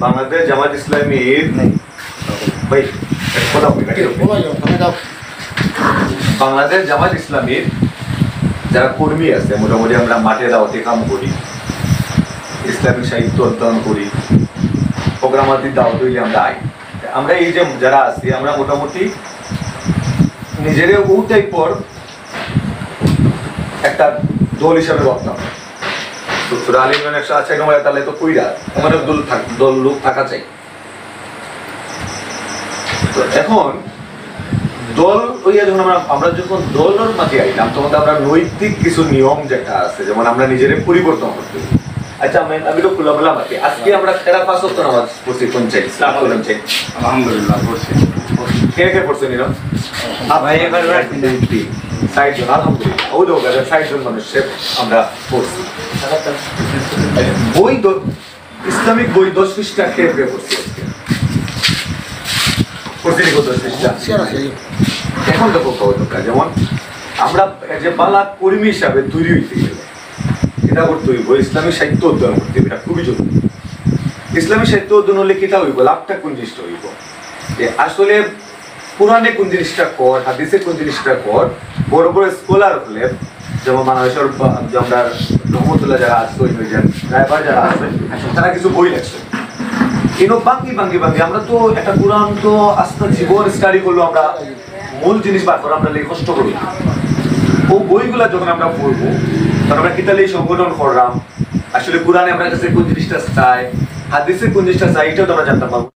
বাংলাদেশ জামাত ইসলামীর বাংলাদেশ জামাত ইসলামীর যারা কর্মী আছে, মোটামুটি আমরা মাঠে দাওয়াতে কাম করি, ইসলামিক সাহিত্য অধ্যয়ন করি, প্রোগ্রামাতি দাওয়াত হইলে আমরা আই। আমরা এই যে যারা আছি, আমরা মোটামুটি নিজেদের ও টাইপর একটা দল হিসাবে ভাবতাম। সুরা আলী ইমরান 108 নম্বর তাহলে তো কইরা আমাদের দল লোক থাকা চাই। তো এখন দল হইয়া যখন আমরা যখন দলের মাঝে আইলাম, তখন আমরা নৈতিক কিছু নিয়ম যেটা আছে, যেমন আমরা নিজেদের পরিবর্তন করতে। আচ্ছা আমি তো খুলে বললাম আজকে আমরা খেলা 5 ওয়াক্ত নামাজ পড়ছি, কোন চাই স্টার্ট করলাম চাই আলহামদুলিল্লাহ পড়ছি। কে কে পড়ছেন এরা? ভাই এবার সাইড জন আলহামদুলিল্লাহ ও দো গাজা সাইড জন মানুষ আমরা পড়ছি। বই ইসলামিক বই 10 পৃষ্ঠা কে কে পড়ছি আজকে পড়ছি নি 10 পৃষ্ঠা। এখন দেখো কতটা, যেমন আমরা যে বালা কর্মী হিসাবে তৈরি হইতে গেলে এটা করতে হইব ইসলামিক সাহিত্য অধ্যয়ন করতে হবে, এটা খুবই জরুরি। ইসলামিক সাহিত্য অধ্যয়ন হলে কিতা হইব, লাভটা কোন জিনিসটা হইব, যে আসলে কোরআনে কোন জিনিসটা কর, হাদিসে কোন জিনিসটা কর। বড় বড় স্কলার হলে যেমন বাংলাদেশের আমরা রহমতুল্লাহ যারা আছে, ড্রাইভার যারা আছে, তারা কিছু বই লেখছে কিন্তু বাঙ্গি বাঙ্গি বাঙ্গি। আমরা তো একটা কোরআন তো আস্তে জীবন স্টাডি করলো, আমরা মূল জিনিস বার করে আমরা কষ্ট করি। ও বইগুলা যখন আমরা পড়বো, তখন আমরা কিতালে সংগঠন করলাম আসলে কোরআনে আমরা কাছে কোন জিনিসটা চাই, হাদিসে কোন জিনিসটা চাই, এটাও তো আমরা জানতে পারবো।